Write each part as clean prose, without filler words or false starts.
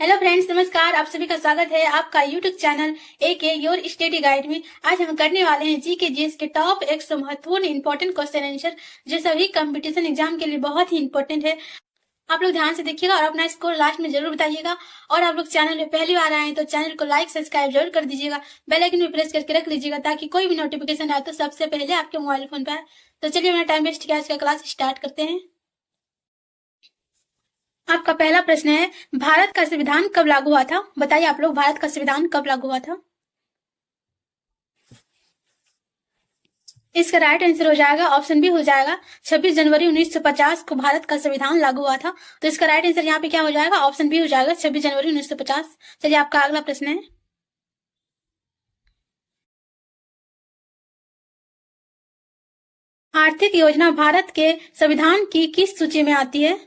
Hello friends, नमस्कार। आप सभी का स्वागत है आपका YouTube channel AK your study guide में। आज हम करने वाले हैं जी के जीएस के टॉप 100 महत्वपूर्ण इंपॉर्टेंट क्वेश्चन आंसर, जो सभी कंपटीशन एग्जाम के लिए बहुत ही इंपॉर्टेंट है। आप लोग ध्यान से देखिएगा और अपना स्कोर लास्ट में जरूर बताइएगा। और आप लोग चैनल में पहली बार आए हैं तो चैनल को लाइक सब्सक्राइब जरूर कर दीजिएगा। बेल आइकन भी प्रेस करके रख लीजिएगा ताकि कोई भी नोटिफिकेशन आए तो सबसे पहले आपके मोबाइल फोन पर आए। तो चलिए मेरा टाइम वेस्ट किया, आज का क्लास स्टार्ट करते हैं। आपका पहला प्रश्न है, भारत का संविधान कब लागू हुआ था? बताइए आप लोग, भारत का संविधान कब लागू हुआ था? इसका राइट आंसर हो जाएगा ऑप्शन बी हो जाएगा 26 जनवरी 1950 को भारत का संविधान लागू हुआ था। तो इसका राइट आंसर यहाँ पे क्या हो जाएगा? ऑप्शन बी हो जाएगा 26 जनवरी 1950। चलिए आपका अगला प्रश्न है, आर्थिक योजना भारत के संविधान की किस सूची में आती है?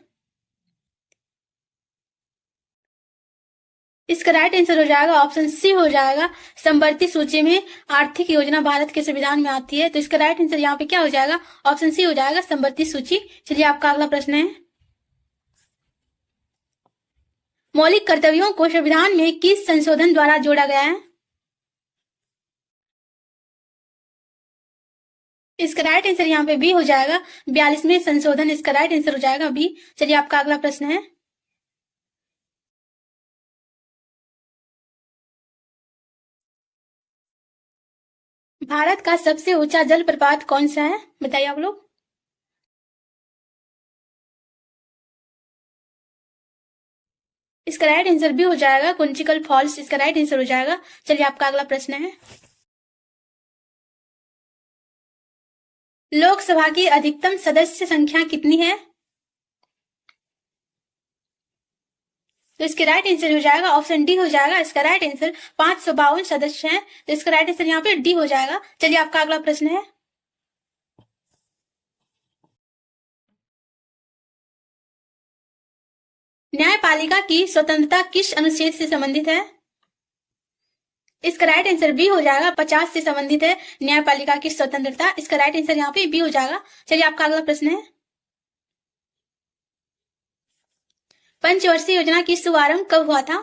इसका राइट आंसर हो जाएगा ऑप्शन सी हो जाएगा संवर्ती सूची में आर्थिक योजना भारत के संविधान में आती है। तो इसका राइट आंसर यहाँ पे क्या हो जाएगा? ऑप्शन सी हो जाएगा संवर्ती सूची। चलिए आपका अगला प्रश्न है, मौलिक कर्तव्यों को संविधान में किस संशोधन द्वारा जोड़ा गया है? इसका राइट आंसर यहाँ पे बी हो जाएगा 42वें संशोधन। इसका राइट आंसर हो जाएगा बी। चलिए आपका अगला प्रश्न है, भारत का सबसे ऊंचा जलप्रपात कौन सा है? बताइए आप लोग। इसका राइट आंसर भी हो जाएगा कुंचिकल फॉल्स। इसका राइट आंसर हो जाएगा। चलिए आपका अगला प्रश्न है, लोकसभा की अधिकतम सदस्य संख्या कितनी है? तो इसके राइट आंसर हो जाएगा ऑप्शन डी हो जाएगा। इसका राइट आंसर 552 सदस्य हैं। तो इसका राइट आंसर यहाँ पे डी हो जाएगा। चलिए आपका अगला प्रश्न है, न्यायपालिका की स्वतंत्रता किस अनुच्छेद से संबंधित है? इसका राइट आंसर बी हो जाएगा 50 से संबंधित है न्यायपालिका की स्वतंत्रता। इसका राइट आंसर यहाँ पे बी हो जाएगा। चलिए आपका अगला प्रश्न है, पंचवर्षीय योजना की शुभारंभ कब हुआ था?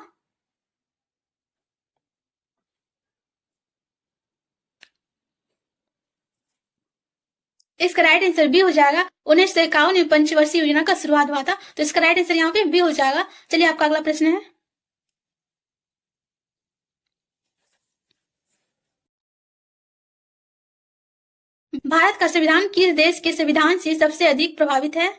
इसका राइट आंसर बी हो जाएगा 1951 में पंचवर्षीय योजना का शुरुआत हुआ था। तो इसका राइट आंसर यहाँ पे बी हो जाएगा। चलिए आपका अगला प्रश्न है, भारत का संविधान किस देश के संविधान से सबसे अधिक प्रभावित है?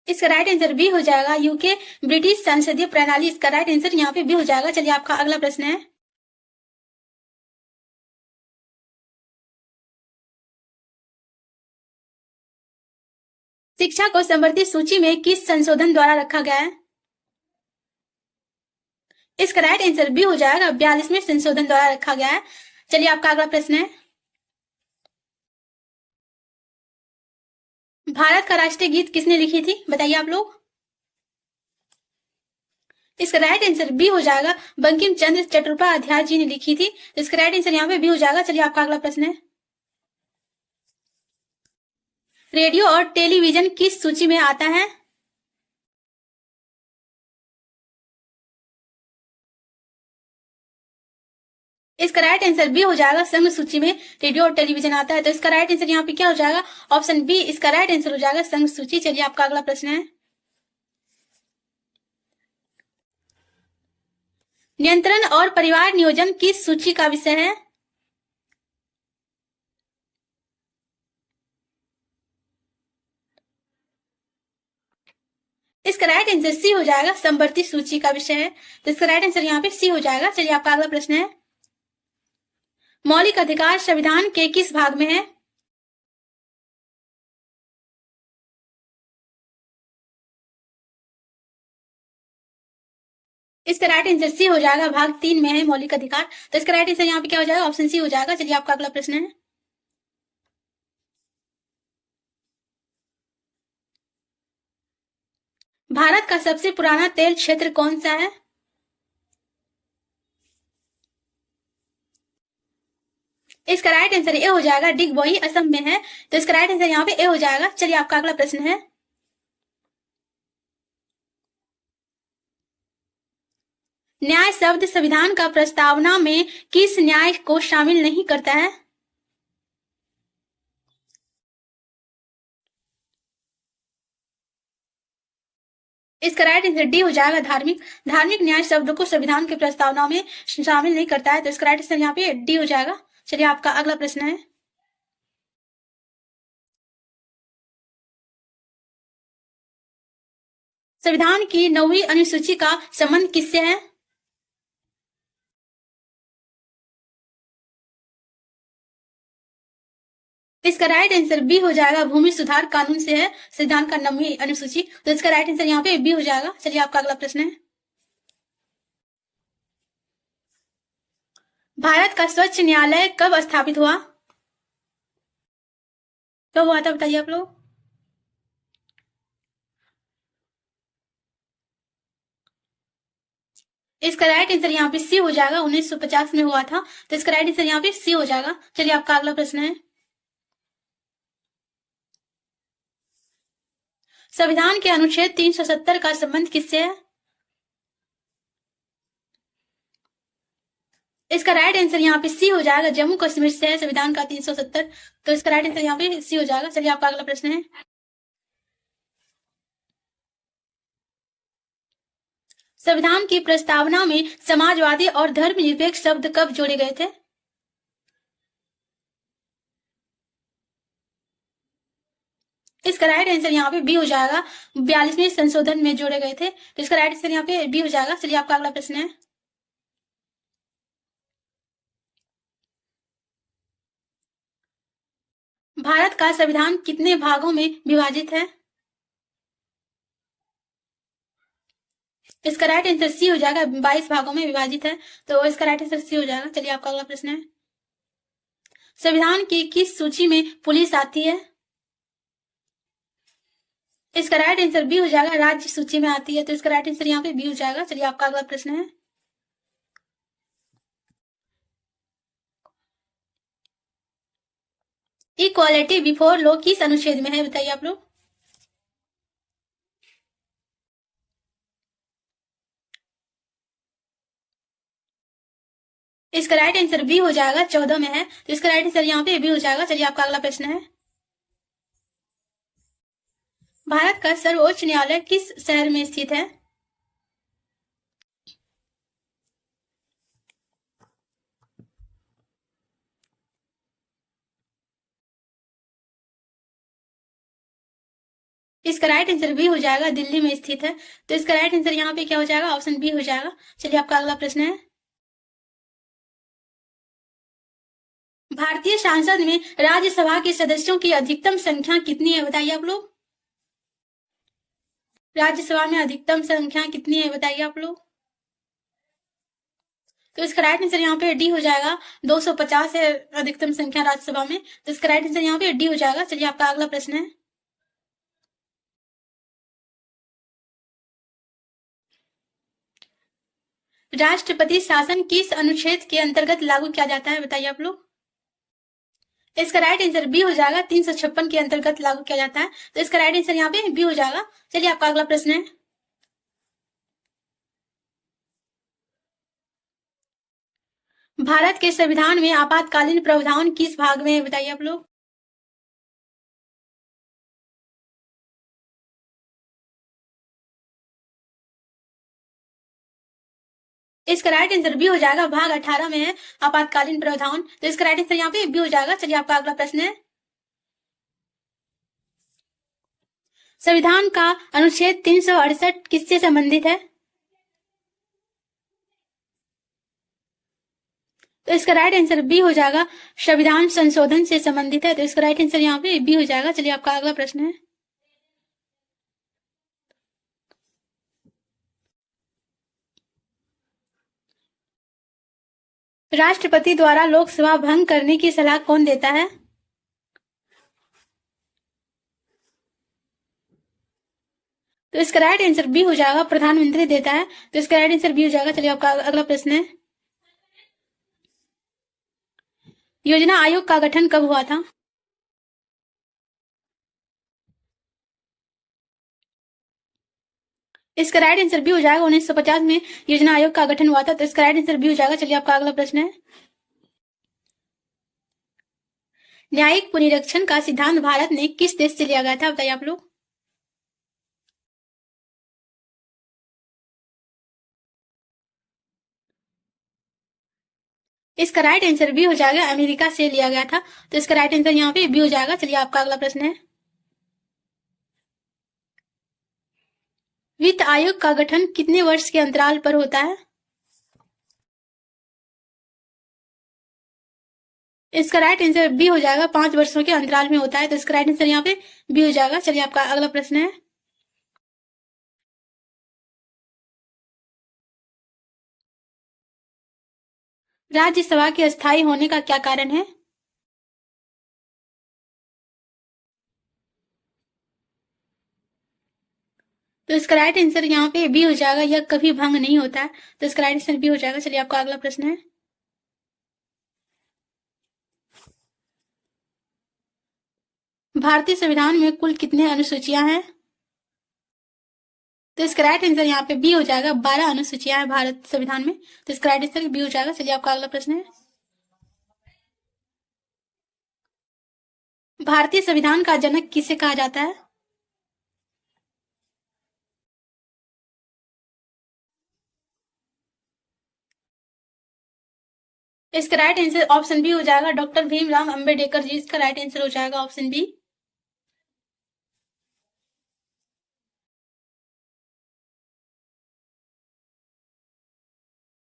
इसका राइट आंसर बी हो जाएगा यूके ब्रिटिश संसदीय प्रणाली। इसका राइट आंसर यहाँ पे बी हो जाएगा। चलिए आपका अगला प्रश्न है, शिक्षा को समवर्ती सूची में किस संशोधन द्वारा रखा गया है? इसका राइट आंसर बी हो जाएगा 42वें संशोधन द्वारा रखा गया है। चलिए आपका अगला प्रश्न है, भारत का राष्ट्रीय गीत किसने लिखी थी? बताइए आप लोग। इसका राइट आंसर बी हो जाएगा बंकिम चंद्र चट्टोपाध्याय जी ने लिखी थी। इसका राइट आंसर यहाँ पे बी हो जाएगा। चलिए आपका अगला प्रश्न है, रेडियो और टेलीविजन किस सूची में आता है? इसका राइट आंसर बी हो जाएगा संघ सूची में रेडियो और टेलीविजन आता है। तो इसका राइट आंसर यहाँ पे क्या हो जाएगा? ऑप्शन बी इसका राइट आंसर हो जाएगा संघ सूची। चलिए आपका अगला प्रश्न है, नियंत्रण और परिवार नियोजन किस सूची का विषय है? इसका राइट आंसर सी हो जाएगा संवर्ती सूची का विषय है। तो इसका राइट आंसर यहाँ पे सी हो जाएगा। चलिए आपका अगला प्रश्न है, मौलिक अधिकार संविधान के किस भाग में है? इसका राइट आंसर सी हो जाएगा भाग 3 में है मौलिक अधिकार। तो इसका राइट आंसर यहाँ पे क्या हो जाएगा? ऑप्शन सी हो जाएगा। चलिए आपका अगला प्रश्न है, भारत का सबसे पुराना तेल क्षेत्र कौन सा है? इसका राइट आंसर ए हो जाएगा। डिगबोई असम में है, तो इसका राइट आंसर यहाँ पे ए हो जाएगा। चलिए आपका अगला प्रश्न है, न्याय शब्द संविधान का प्रस्तावना में किस न्याय को शामिल नहीं करता है? इसका राइट आंसर डी हो जाएगा। धार्मिक। धार्मिक न्याय शब्द को संविधान के प्रस्तावना में शामिल नहीं करता है, तो इसका राइट आंसर यहाँ पे डी हो जाएगा। चलिए आपका अगला प्रश्न है, संविधान की 9वीं अनुसूची का संबंध किससे है? इसका राइट आंसर बी हो जाएगा। भूमि सुधार कानून से है संविधान का 9वीं अनुसूची, तो इसका राइट आंसर यहाँ पे बी हो जाएगा। चलिए आपका अगला प्रश्न है, भारत का स्वच्छ न्यायालय कब स्थापित हुआ? कब हुआ था बताइए आप लोग। इसका राइट आंसर यहाँ पे सी हो जाएगा। 1950 में हुआ था, तो इसका राइट आंसर यहाँ पे सी हो जाएगा। चलिए आपका अगला प्रश्न है, संविधान के अनुच्छेद 370 का संबंध किससे है? इसका राइट आंसर यहाँ पे सी हो जाएगा। जम्मू कश्मीर से है संविधान का 370, तो इसका राइट आंसर यहाँ पे सी हो जाएगा। चलिए आपका अगला प्रश्न है, संविधान की प्रस्तावना में समाजवादी और धर्मनिरपेक्ष शब्द कब जोड़े गए थे? इसका राइट आंसर यहाँ पे बी हो जाएगा। 42वें संशोधन में जोड़े गए थे, तो इसका राइट आंसर यहाँ पे बी हो जाएगा। चलिए आपका अगला प्रश्न है, भारत का संविधान कितने भागों में विभाजित है? इसका राइट आंसर सी हो जाएगा। 22 भागों में विभाजित है, तो इसका राइट आंसर सी हो जाएगा। चलिए आपका अगला प्रश्न है, संविधान की किस सूची में पुलिस आती है? इसका राइट आंसर बी हो जाएगा। राज्य सूची में आती है, तो इसका राइट आंसर यहाँ पे बी हो जाएगा। चलिए आपका अगला प्रश्न है, इक्वालिटी बिफोर लॉ किस अनुच्छेद में है बताइए आप लोग। इसका राइट आंसर बी हो जाएगा। 14 में है, तो इसका राइट आंसर यहाँ पे बी हो जाएगा। चलिए आपका अगला प्रश्न है, भारत का सर्वोच्च न्यायालय किस शहर में स्थित है? इसका राइट आंसर बी हो जाएगा। दिल्ली में स्थित है, तो इसका राइट आंसर यहाँ पे क्या हो जाएगा? ऑप्शन बी हो जाएगा। चलिए आपका अगला प्रश्न है, भारतीय संसद में राज्यसभा के सदस्यों की अधिकतम संख्या कितनी है बताइए आप लोग। राज्यसभा में अधिकतम संख्या कितनी है बताइए आप लोग। तो इसका राइट आंसर यहाँ पे डी हो जाएगा। 250 है अधिकतम संख्या राज्यसभा में, तो इसका राइट आंसर यहाँ पे डी हो जाएगा। चलिए आपका अगला प्रश्न है, राष्ट्रपति शासन किस अनुच्छेद के अंतर्गत लागू किया जाता है बताइए आप लोग। इसका राइट आंसर बी हो जाएगा। 356 के अंतर्गत लागू किया जाता है, तो इसका राइट आंसर यहाँ पे बी हो जाएगा। चलिए आपका अगला प्रश्न है, भारत के संविधान में आपातकालीन प्रावधान किस भाग में है बताइए आप लोग। इसका राइट आंसर बी हो जाएगा। भाग 18 में है आपातकालीन प्रावधान, तो इसका राइट आंसर यहाँ पे बी हो जाएगा। चलिए आपका अगला प्रश्न है, संविधान का अनुच्छेद 368 किससे संबंधित है? तो इसका राइट आंसर बी हो जाएगा। संविधान संशोधन से संबंधित है, तो इसका राइट आंसर यहाँ पे बी हो जाएगा। चलिए आपका अगला प्रश्न है, राष्ट्रपति द्वारा लोकसभा भंग करने की सलाह कौन देता है? तो इसका राइट आंसर बी हो जाएगा। प्रधानमंत्री देता है, तो इसका राइट आंसर बी हो जाएगा। चलिए आपका अगला प्रश्न है, योजना आयोग का गठन कब हुआ था? इसका राइट आंसर भी हो जाएगा 1950 में योजना आयोग का गठन हुआ था, तो इसका राइट आंसर भी हो जाएगा। चलिए आपका अगला प्रश्न है, न्यायिक पुनरीक्षण का सिद्धांत भारत ने किस देश से लिया गया था? बताइए आप लोग। इसका राइट आंसर भी हो जाएगा, अमेरिका से लिया गया था, तो इसका राइट आंसर यहाँ पे भी हो जाएगा। चलिए आपका अगला प्रश्न है, वित्त आयोग का गठन कितने वर्ष के अंतराल पर होता है? इसका राइट आंसर बी हो जाएगा, 5 वर्षों के अंतराल में होता है, तो इसका राइट आंसर यहाँ पे बी हो जाएगा। चलिए आपका अगला प्रश्न है, राज्यसभा के अस्थायी होने का क्या कारण है? तो इसका राइट आंसर यहाँ पे बी हो जाएगा, यह कभी भंग नहीं होता है, तो इसका राइट आंसर बी हो जाएगा। चलिए आपका अगला प्रश्न है, भारतीय संविधान में कुल कितने अनुसूचियां हैं? तो इसका राइट आंसर यहाँ पे बी हो जाएगा, 12 अनुसूचियां हैं भारत संविधान में, तो इसका राइट आंसर बी हो जाएगा। चलिए आपका अगला प्रश्न है, भारतीय संविधान का जनक किसे कहा जाता है? इसका राइट आंसर ऑप्शन बी हो जाएगा, डॉक्टर भीमराव अंबेडकर जी। इसका राइट आंसर हो जाएगा ऑप्शन बी।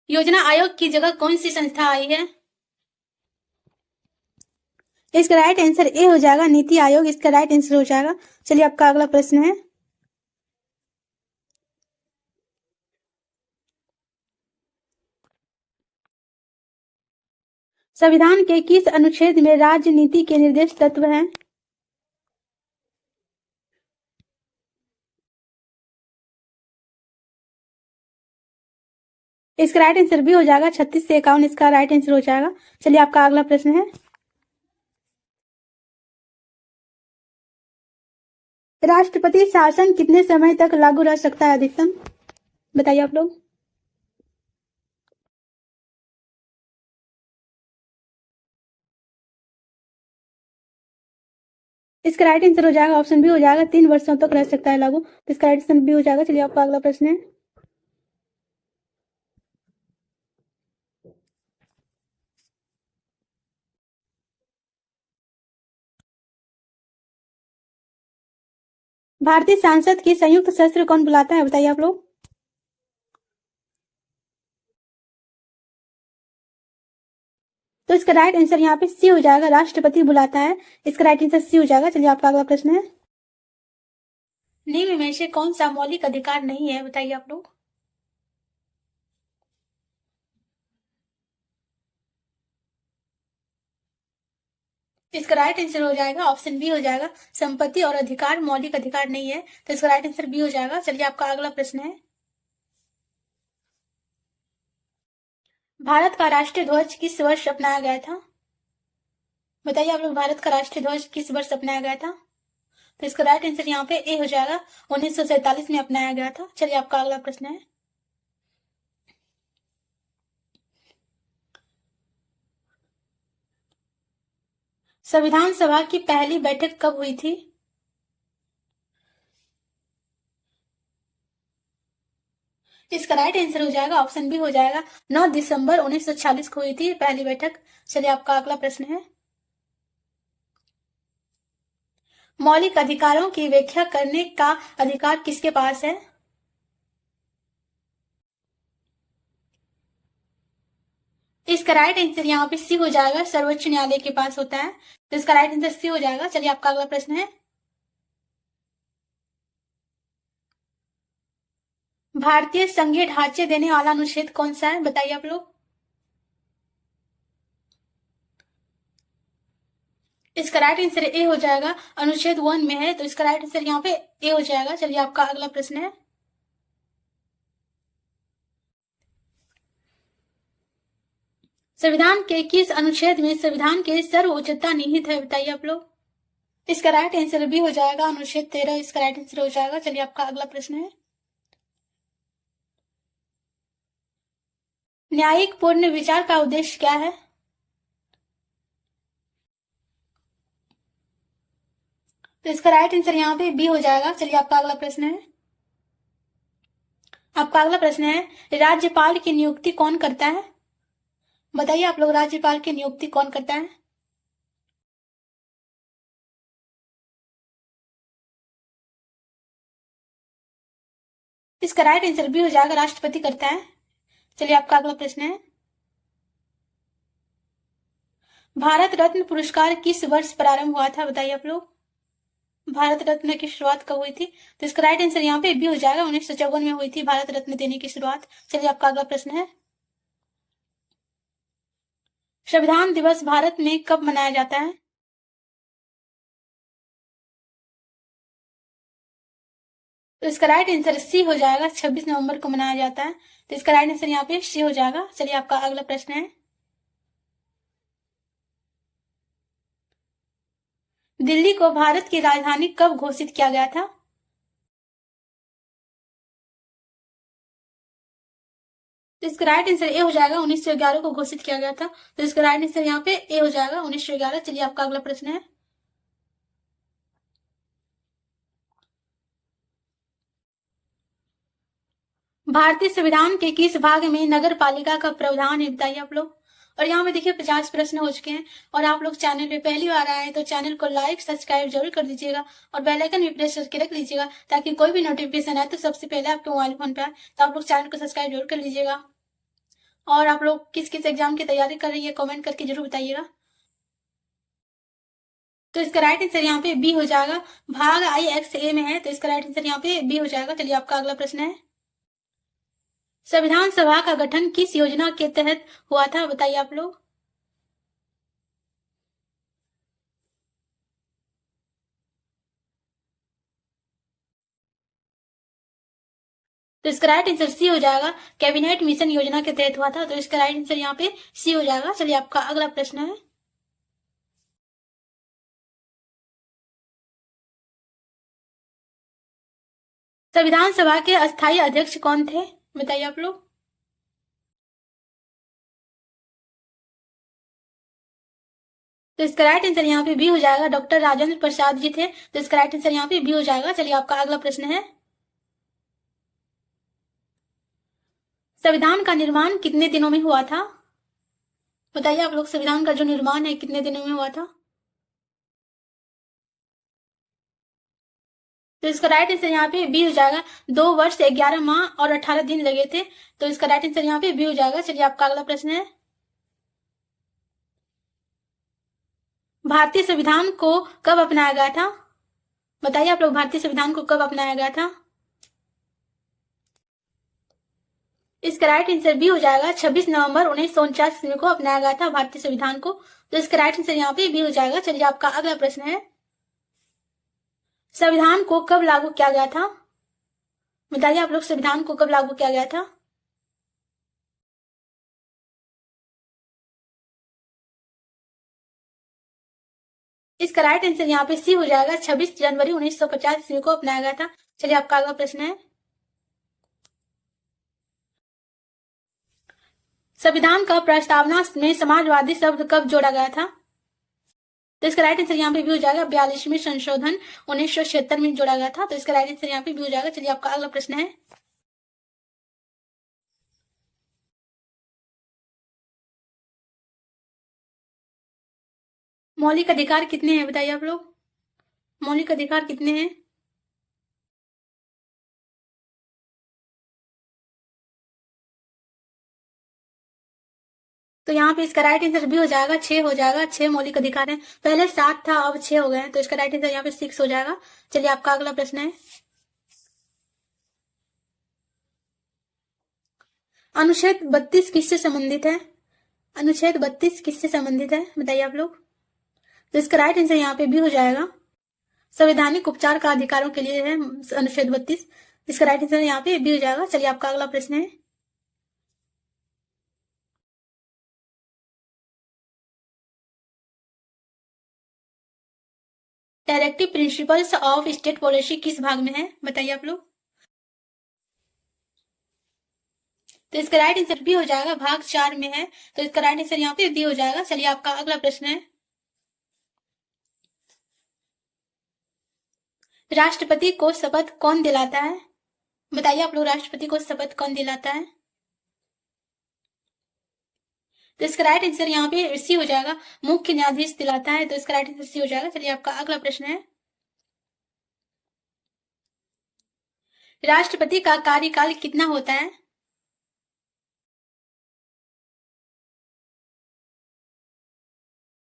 योजना आयोग की जगह कौन सी संस्था आई है? इसका राइट आंसर ए हो जाएगा, नीति आयोग। इसका राइट आंसर हो जाएगा। चलिए आपका अगला प्रश्न है, संविधान के किस अनुच्छेद में राजनीति के निर्देश तत्व हैं? इसका राइट आंसर भी हो जाएगा, 36 से 51 इसका राइट आंसर हो जाएगा। चलिए आपका अगला प्रश्न है, राष्ट्रपति शासन कितने समय तक लागू रह सकता है अधिकतम? बताइए आप लोग। इसका राइट आंसर हो जाएगा ऑप्शन बी हो जाएगा, 3 वर्षों तक रह सकता है लागू, तो इसका राइट आंसर बी हो जाएगा। चलिए आपका अगला प्रश्न है, भारतीय संसद की संयुक्त सत्र कौन बुलाता है? बताइए आप लोग। तो इसका राइट आंसर यहाँ पे सी हो जाएगा, राष्ट्रपति बुलाता है। इसका राइट आंसर सी हो जाएगा। चलिए आपका अगला प्रश्न है, निम्न में से कौन सा मौलिक अधिकार नहीं है? बताइए आप लोग। इसका राइट आंसर हो जाएगा ऑप्शन बी हो जाएगा, संपत्ति और अधिकार मौलिक अधिकार नहीं है, तो इसका राइट आंसर बी हो जाएगा। चलिए आपका अगला प्रश्न है, भारत का राष्ट्रीय ध्वज किस वर्ष अपनाया गया था? बताइए आप लोग, भारत का राष्ट्रीय ध्वज किस वर्ष अपनाया गया था? तो इसका राइट आंसर यहाँ पे ए हो जाएगा, 1947 में अपनाया गया था। चलिए आपका अगला प्रश्न है, संविधान सभा की पहली बैठक कब हुई थी? इसका राइट आंसर हो जाएगा ऑप्शन बी हो जाएगा, 9 दिसंबर 1946 को हुई थी पहली बैठक। चलिए आपका अगला प्रश्न है, मौलिक अधिकारों की व्याख्या करने का अधिकार किसके पास है? इसका राइट आंसर यहाँ पे सी हो जाएगा, सर्वोच्च न्यायालय के पास होता है, तो इसका राइट आंसर सी हो जाएगा। चलिए आपका अगला प्रश्न है, भारतीय संघीय ढांचे देने वाला अनुच्छेद कौन सा है? बताइए आप लोग। इसका राइट आंसर ए हो जाएगा, अनुच्छेद 1 में है, तो इसका राइट आंसर यहाँ पे ए हो जाएगा। चलिए आपका अगला प्रश्न है, संविधान के किस अनुच्छेद में संविधान के सर्वोच्चता निहित है, बताइए आप लोग। इसका राइट आंसर भी हो जाएगा अनुच्छेद 13, इसका राइट आंसर हो जाएगा। चलिए आपका अगला प्रश्न है, न्यायिक पूर्ण विचार का उद्देश्य क्या है। तो इसका राइट आंसर यहाँ पे बी हो जाएगा। चलिए आपका अगला प्रश्न है, आपका अगला प्रश्न है, राज्यपाल की नियुक्ति कौन करता है, बताइए आप लोग, राज्यपाल की नियुक्ति कौन करता है। इसका राइट आंसर भी हो जाएगा, राष्ट्रपति करता है। चलिए आपका अगला प्रश्न है, भारत रत्न पुरस्कार किस वर्ष प्रारंभ हुआ था, बताइए आप लोग। भारत रत्न की शुरुआत कब हुई थी, तो इसका राइट आंसर यहाँ पे भी हो जाएगा, 1954 में हुई थी भारत रत्न देने की शुरुआत। चलिए आपका अगला प्रश्न है, संविधान दिवस भारत में कब मनाया जाता है। तो इसका राइट आंसर सी हो जाएगा, 26 नवंबर को मनाया जाता है। तो इसका राइट आंसर यहाँ पे सी हो जाएगा। चलिए आपका अगला प्रश्न है, दिल्ली को भारत की राजधानी कब घोषित किया गया था। तो इसका राइट आंसर ए हो जाएगा, 1911 को घोषित किया गया था। तो इसका राइट आंसर यहाँ पे ए हो जाएगा, 1911। चलिए आपका अगला प्रश्न है, भारतीय संविधान के किस भाग में नगर पालिका का प्रावधान है, बताइए आप लोग। और यहाँ पे देखिए 50 प्रश्न हो चुके हैं, और आप लोग चैनल पे पहली बार आए हैं तो चैनल को लाइक सब्सक्राइब जरूर कर दीजिएगा, और बेल आइकन भी प्रेस करके रख लीजिएगा, ताकि कोई भी नोटिफिकेशन आए तो सबसे पहले आपके मोबाइल फोन पे आए। तो आप लोग चैनल को सब्सक्राइब जरूर कर लीजिएगा। और आप लोग किस किस एग्जाम की तैयारी कर रही है कमेंट करके जरूर बताइएगा। तो इसका राइट आंसर यहाँ पे बी हो जाएगा, भाग IXA में है, तो इसका राइट आंसर यहाँ पे बी हो जाएगा। चलिए आपका अगला प्रश्न है, संविधान सभा का गठन किस योजना के तहत हुआ था, बताइए आप लोग। तो इसका राइट आंसर सी हो जाएगा, कैबिनेट मिशन योजना के तहत हुआ था। तो इसका राइट आंसर यहाँ पे सी हो जाएगा। चलिए आपका अगला प्रश्न है, संविधान सभा के अस्थायी अध्यक्ष कौन थे, बताइए आप लोग। तो इसका राइट आंसर यहाँ पे बी हो जाएगा, डॉक्टर राजेंद्र प्रसाद जी थे। तो इसका राइट आंसर यहाँ पे बी हो जाएगा। चलिए आपका अगला प्रश्न है, संविधान का निर्माण कितने दिनों में हुआ था, बताइए आप लोग, संविधान का जो निर्माण है कितने दिनों में हुआ था। तो इसका राइट आंसर यहाँ पे बी हो जाएगा, 2 वर्ष 11 माह और 18 दिन लगे थे। तो इसका राइट आंसर यहाँ पे बी हो जाएगा। चलिए आपका अगला प्रश्न है, भारतीय संविधान को कब अपनाया गया था, बताइए आप लोग, भारतीय संविधान को कब अपनाया गया था। इसका राइट आंसर बी हो जाएगा, 26 नवंबर 1949 को अपनाया गया था भारतीय संविधान को। तो इसका राइट आंसर यहाँ पे बी हो जाएगा। चलिए आपका अगला प्रश्न है, संविधान को कब लागू किया गया था, बताइए आप लोग, संविधान को कब लागू किया गया था। इसका राइट आंसर यहाँ पे सी हो जाएगा, 26 जनवरी 1950 को अपनाया गया था। चलिए आपका अगला प्रश्न है, संविधान का प्रस्तावना में समाजवादी शब्द कब जोड़ा गया था। तो इसका राइट आंसर यहाँ पे भी हो जाएगा, 42वें संशोधन 1976 में जोड़ा गया था। तो इसका राइट आंसर यहाँ पे भी हो जाएगा। चलिए आपका अगला प्रश्न है, मौलिक अधिकार कितने हैं, बताइए आप लोग, मौलिक अधिकार कितने हैं। तो यहाँ पे इसका राइट आंसर भी हो जाएगा, 6 हो जाएगा। 6 मौलिक अधिकार हैं, पहले 7 था अब 6 हो गए हैं। तो इसका राइट आंसर यहाँ पे 6 हो जाएगा। चलिए आपका अगला प्रश्न है, अनुच्छेद 32 किससे संबंधित है, अनुच्छेद 32 किससे संबंधित है, बताइए आप लोग। तो इसका राइट आंसर यहाँ पे भी हो जाएगा, संवैधानिक उपचार का अधिकारों के लिए है अनुच्छेद 32। इसका राइट आंसर यहाँ पे भी हो जाएगा। चलिए आपका अगला प्रश्न है, directive principles of state policy किस भाग में है, बताइए आप लोग। तो इसका राइट आंसर बी हो जाएगा, भाग 4 में है। तो इसका राइट आंसर यहाँ पे बी हो जाएगा। चलिए आपका अगला प्रश्न है, राष्ट्रपति को शपथ कौन दिलाता है, बताइए आप लोग, राष्ट्रपति को शपथ कौन दिलाता है। तो इसका राइट आंसर यहाँ पे सी हो जाएगा, मुख्य न्यायाधीश दिलाता है। तो इसका राइट आंसर सी हो जाएगा। चलिए आपका अगला प्रश्न है, राष्ट्रपति का कार्यकाल कितना होता है।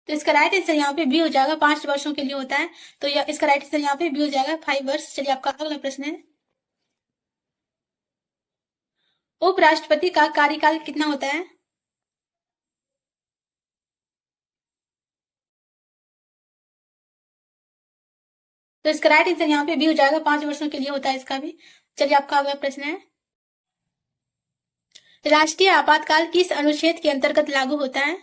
तो इसका राइट आंसर यहाँ पे बी हो जाएगा, 5 वर्षों के लिए होता है। तो इसका राइट आंसर यहाँ पे बी हो जाएगा, 5 वर्ष। चलिए आपका अगला प्रश्न है, उपराष्ट्रपति का कार्यकाल कितना होता है। तो इसका राइट आंसर यहाँ पे बी हो जाएगा, 5 वर्षों के लिए होता है इसका भी। चलिए आपका अगला प्रश्न है, राष्ट्रीय आपातकाल किस अनुच्छेद के अंतर्गत लागू होता है।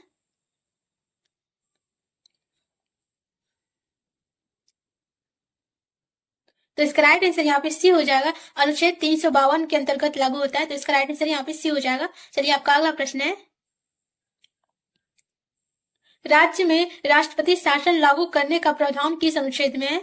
तो इसका राइट आंसर यहाँ पे सी हो जाएगा, अनुच्छेद 352 के अंतर्गत लागू होता है। तो इसका राइट आंसर यहाँ पे सी हो जाएगा। चलिए आपका अगला प्रश्न है, राज्य में राष्ट्रपति शासन लागू करने का प्रावधान किस अनुच्छेद में है।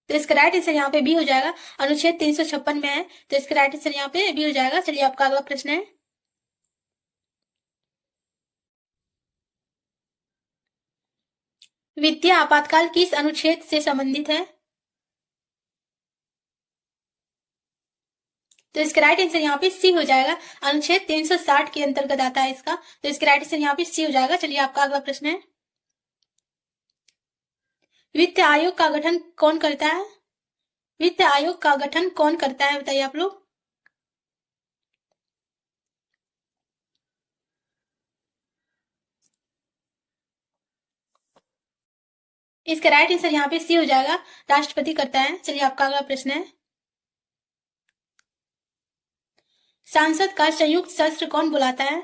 तो इसका राइट आंसर यहाँ पे बी हो जाएगा, अनुच्छेद 356 में है। तो इसका राइट आंसर यहाँ पे बी हो जाएगा। चलिए आपका अगला प्रश्न है, वित्तीय आपातकाल किस अनुच्छेद से संबंधित है। तो इसका राइट आंसर यहाँ पे सी हो जाएगा, अनुच्छेद 360 के अंतर्गत आता है इसका। तो इसका राइट आंसर यहाँ पे सी हो जाएगा। चलिए आपका अगला प्रश्न है, वित्त आयोग का गठन कौन करता है, वित्त आयोग का गठन कौन करता है, बताइए आप लोग। इसका राइट आंसर यहाँ पे सी हो जाएगा, राष्ट्रपति करता है। चलिए आपका अगला प्रश्न है, सांसद का संयुक्त सत्र कौन बुलाता है।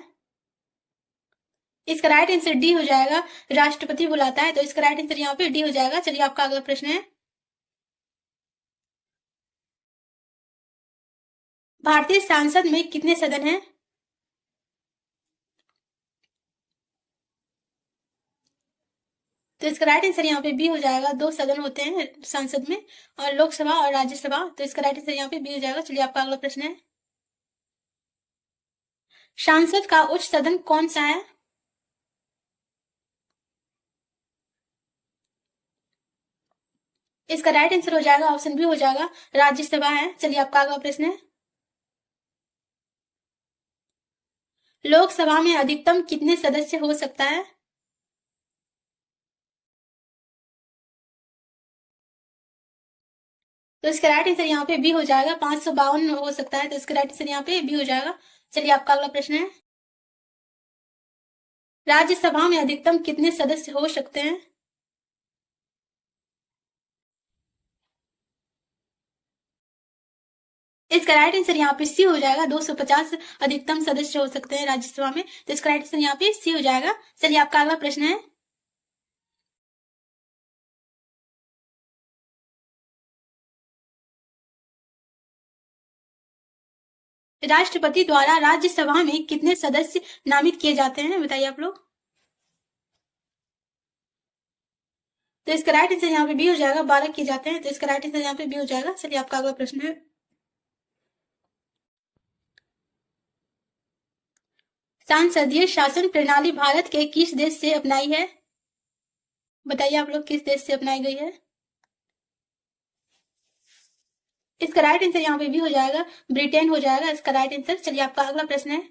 इसका राइट आंसर डी हो जाएगा, राष्ट्रपति बुलाता है। तो इसका राइट आंसर यहाँ पे डी हो जाएगा। चलिए आपका अगला प्रश्न है, भारतीय संसद में कितने सदन हैं। तो इसका राइट आंसर यहाँ पे बी हो जाएगा, 2 सदन होते हैं संसद में, और लोकसभा और राज्यसभा। तो इसका राइट आंसर यहाँ पे बी हो जाएगा। चलिए आपका अगला प्रश्न है, संसद का उच्च सदन कौन सा है। इसका राइट आंसर हो जाएगा, ऑप्शन बी हो जाएगा, राज्यसभा है। चलिए आपका अगला प्रश्न है, लोकसभा में अधिकतम कितने सदस्य हो सकता है। तो इसका राइट आंसर यहाँ पे बी हो जाएगा, 552 हो सकता है। तो इसका राइट आंसर यहाँ पे बी हो जाएगा। चलिए आपका अगला प्रश्न है, राज्यसभा में अधिकतम कितने सदस्य हो सकते हैं। इसका राइट आंसर यहाँ पे सी हो जाएगा, 250 अधिकतम सदस्य हो सकते हैं राज्यसभा में। तो इसका राइट आंसर यहाँ पे सी हो जाएगा। चलिए आपका अगला प्रश्न है, राष्ट्रपति द्वारा राज्यसभा में कितने सदस्य नामित किए जाते हैं, बताइए आप लोग। तो इसका राइट आंसर यहाँ पे बी हो जाएगा, 12 किए जाते हैं। तो इसका राइट आंसर यहाँ पे बी हो जाएगा। चलिए आपका अगला प्रश्न है, सांसदीय शासन प्रणाली भारत के किस देश से अपनाई है, बताइए आप लोग, किस देश से अपनाई गई है। इसका राइट आंसर यहाँ पे भी हो जाएगा, ब्रिटेन हो जाएगा इसका राइट आंसर। चलिए आपका अगला प्रश्न है,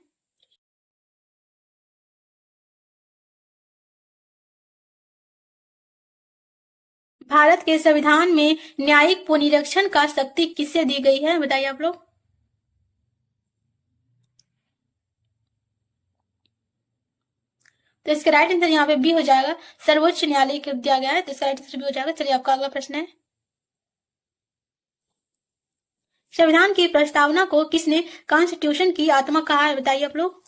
भारत के संविधान में न्यायिक पुनरीक्षण का शक्ति किससे दी गई है, बताइए आप लोग। तो इसका राइट आंसर यहाँ पे बी हो जाएगा, सर्वोच्च न्यायालय को दिया गया है। तो इसका राइट आंसर बी हो जाएगा। चलिए आपका अगला प्रश्न है, संविधान की प्रस्तावना को किसने कॉन्स्टिट्यूशन की आत्मा कहा है, बताइए आप लोग।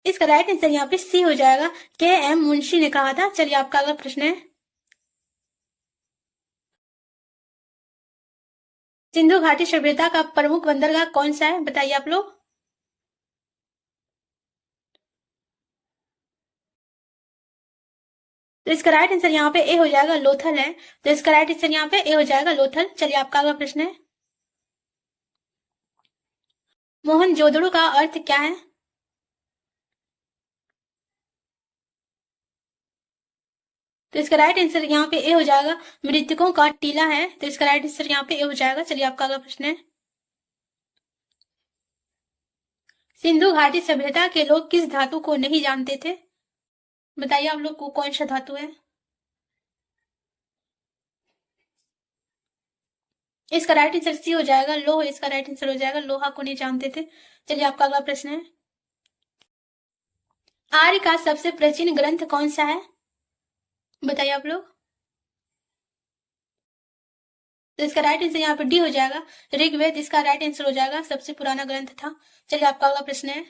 इसका राइट आंसर यहाँ पे सी हो जाएगा, के एम मुंशी ने कहा था। चलिए आपका अगला प्रश्न है, सिंधु घाटी सभ्यता का प्रमुख बंदरगाह कौन सा है, बताइए आप लोग। तो इसका राइट आंसर यहाँ पे ए हो जाएगा, लोथल है। तो इसका राइट आंसर यहाँ पे ए हो जाएगा, लोथल। चलिए आपका अगला प्रश्न है, मोहनजोदड़ो का अर्थ क्या है। तो इसका राइट आंसर यहाँ पे ए हो जाएगा, मृतकों का टीला है। तो इसका राइट आंसर यहाँ पे ए हो जाएगा। चलिए आपका अगला प्रश्न है, सिंधु घाटी सभ्यता के लोग किस धातु को नहीं जानते थे, बताइए आप लोग को कौन सा धातु है। इसका राइट आंसर सी हो जाएगा, लोह। इसका राइट आंसर हो जाएगा, लोहा को नहीं जानते थे। चलिए आपका अगला प्रश्न है, आर्य का सबसे प्राचीन ग्रंथ कौन सा है, बताइए आप लोग। तो इसका राइट आंसर यहाँ पे डी हो जाएगा, ऋग्वेद। इसका राइट आंसर हो जाएगा, सबसे पुराना ग्रंथ था। चलिए आपका अगला प्रश्न है,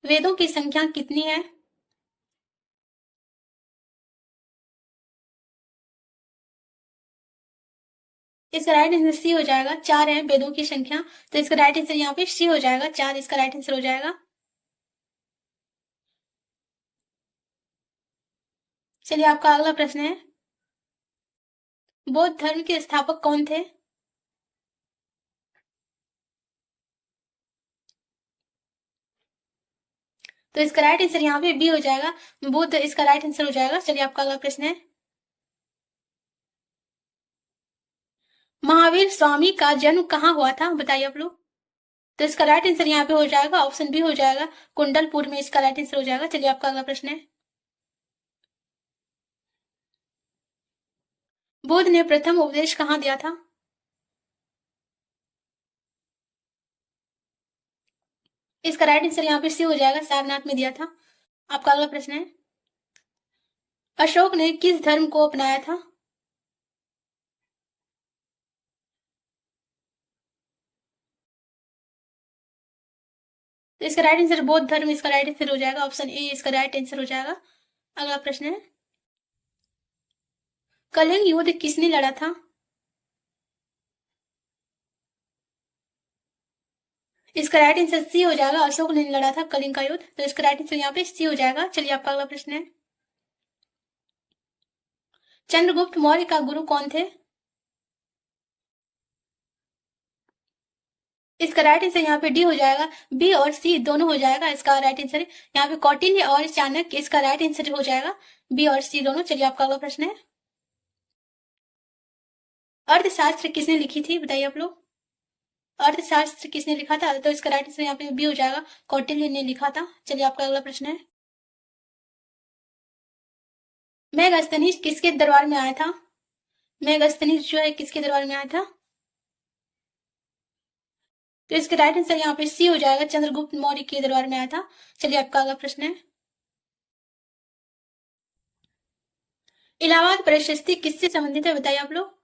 वेदों की संख्या कितनी है। इसका राइट आंसर सी हो जाएगा, 4 है वेदों की संख्या। तो इसका राइट आंसर यहाँ पे सी हो जाएगा, 4 इसका राइट आंसर हो जाएगा। चलिए आपका अगला प्रश्न है, बौद्ध धर्म के स्थापक कौन थे। तो इसका राइट आंसर यहाँ पे बी हो जाएगा, बुद्ध। इसका राइट आंसर हो जाएगा। चलिए आपका अगला प्रश्न है, महावीर स्वामी का जन्म कहाँ हुआ था, बताइए आप लोग। तो इसका राइट आंसर यहाँ पे हो जाएगा, ऑप्शन बी हो जाएगा, कुंडलपुर में इसका राइट आंसर हो जाएगा। चलिए आपका अगला प्रश्न है, बुद्ध ने प्रथम उपदेश कहाँ दिया था। इसका राइट आंसर यहाँ पे सी हो जाएगा, सारनाथ में दिया था। आपका अगला प्रश्न है, अशोक ने किस धर्म को अपनाया था। तो इसका राइट आंसर बौद्ध धर्म। इसका राइट आंसर हो जाएगा, ऑप्शन ए इसका राइट आंसर हो जाएगा। अगला प्रश्न है, कलिंग युद्ध किसने लड़ा था। इसका राइट आंसर सी हो जाएगा, अशोक ने लड़ा था कलिंग का युद्ध। तो इसका राइट आंसर यहाँ पे सी हो जाएगा। चलिए आपका अगला प्रश्न है, चंद्रगुप्त मौर्य का गुरु कौन थे। इसका राइट आंसर यहाँ पे डी हो जाएगा, बी और सी दोनों हो जाएगा। इसका राइट आंसर यहाँ पे कौटिल्य और चाणक्य। इसका राइट आंसर हो जाएगा बी और सी दोनों। चलिए आपका अगला प्रश्न है, अर्थशास्त्र किसने लिखी थी, बताइए आप लोग। अर्थशास्त्र किसने लिखा था। तो इसका राइट आंसर यहाँ पे बी हो जाएगा, कौटिल्य ने लिखा था। चलिए आपका अगला प्रश्न है, मेगास्थनीज किसके दरबार में आया था। मेगास्थनीज जो है किसके दरबार में आया था। तो इसके राइट आंसर यहाँ पे सी हो जाएगा, चंद्रगुप्त मौर्य के दरबार में आया था। चलिए आपका अगला प्रश्न है, इलाहाबाद प्रशस्ति किससे संबंधित है, बताइए आप लोग।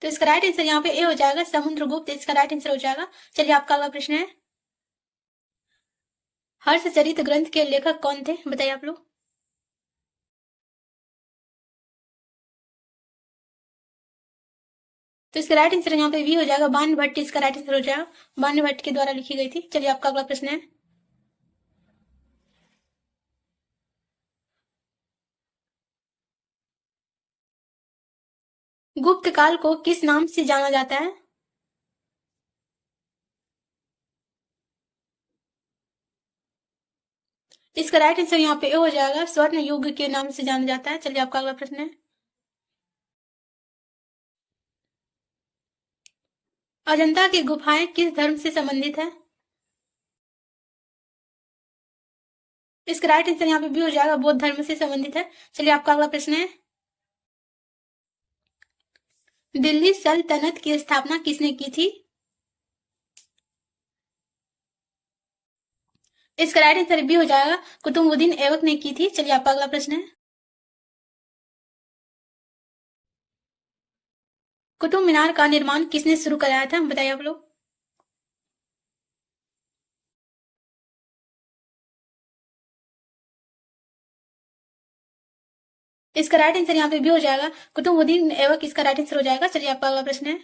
तो इसका राइट आंसर यहाँ पे ए हो जाएगा, समुद्रगुप्त। इसका राइट आंसर हो जाएगा। चलिए आपका अगला प्रश्न है, हर्षचरित ग्रंथ के लेखक कौन थे, बताइए आप लोग। तो इसका राइट आंसर यहाँ पे भी हो जाएगा, बाण भट्ट। इसका राइट आंसर हो जाएगा, बाण भट्ट के द्वारा लिखी गई थी। चलिए आपका अगला प्रश्न है, गुप्त काल को किस नाम से जाना जाता है। इसका राइट आंसर यहाँ पे ए हो जाएगा, स्वर्ण युग के नाम से जाना जाता है। चलिए आपका अगला प्रश्न है, अजंता की गुफाएं किस धर्म से संबंधित है। इसका राइट आंसर यहाँ पे भी हो जाएगा, बौद्ध धर्म से संबंधित है। चलिए आपका अगला प्रश्न है, दिल्ली सल्तनत की स्थापना किसने की थी। इसका राइट आंसर भी हो जाएगा, कुतुबुद्दीन ऐबक ने की थी। चलिए आपका अगला प्रश्न है, कुतुब मीनार का निर्माण किसने शुरू कराया था, बताइए आप लोग। इसका राइट आंसर यहाँ पे भी हो जाएगा कुतुबुद्दीन ऐबक, इसका राइट आंसर हो जाएगा। चलिए आपका अगला प्रश्न है।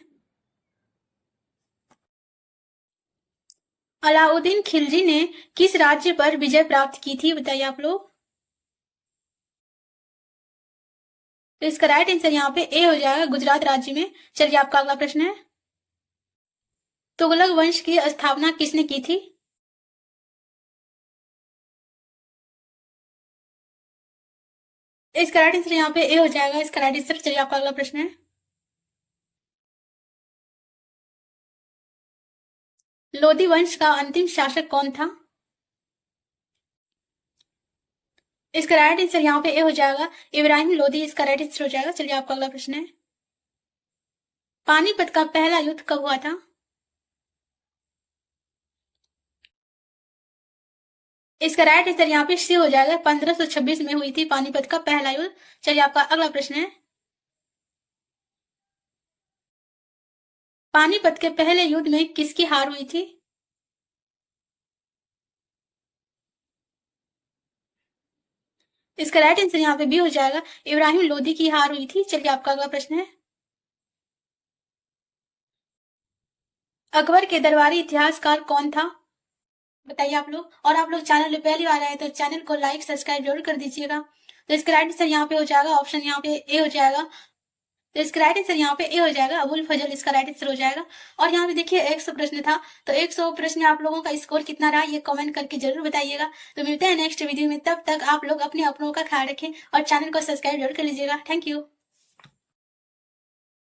अलाउद्दीन खिलजी ने किस राज्य पर विजय प्राप्त की थी, बताइए आप लोग। तो इसका राइट आंसर यहाँ पे ए हो जाएगा, गुजरात राज्य में। चलिए आपका अगला प्रश्न है। तुगलक वंश की स्थापना किसने की थी। इसका राइट आंसर यहाँ पे ए हो जाएगा, इसका राइट आंसर। चलिए आपका अगला प्रश्न है। लोधी वंश का अंतिम शासक कौन था। इसका राइट आंसर यहाँ पे ए हो जाएगा, इब्राहिम लोधी, इसका राइट आंसर हो जाएगा। चलिए आपका अगला प्रश्न है। पानीपत का पहला युद्ध कब हुआ था। इसका राइट आंसर यहाँ पे सी हो जाएगा, 1526 में हुई थी पानीपत का पहला युद्ध। चलिए आपका अगला प्रश्न है। पानीपत के पहले युद्ध में किसकी हार हुई थी। इसका राइट आंसर यहाँ पे भी हो जाएगा, इब्राहिम लोधी की हार हुई थी। चलिए आपका अगला प्रश्न है। अकबर के दरबारी इतिहासकार कौन था, बताइए आप लोग। और आप लोग चैनल में पहली बार आए तो चैनल को लाइक सब्सक्राइब जरूर कर दीजिएगा। तो इसका राइट आंसर यहाँ पे हो जाएगा, ऑप्शन यहाँ पे ए हो जाएगा। तो इसका राइट आंसर यहाँ पे ए हो जाएगा, अबुल फजल, इसका राइट आंसर हो जाएगा। और यहाँ पे देखिए 100 प्रश्न था, तो 100 प्रश्न में आप लोगों का स्कोर कितना रहा ये कमेंट करके जरूर बताइएगा। तो मिलते हैं नेक्स्ट वीडियो में, तब तक आप लोग अपने अपनों का ख्याल रखें और चैनल को सब्सक्राइब जरूर कर लीजिएगा। Thank you.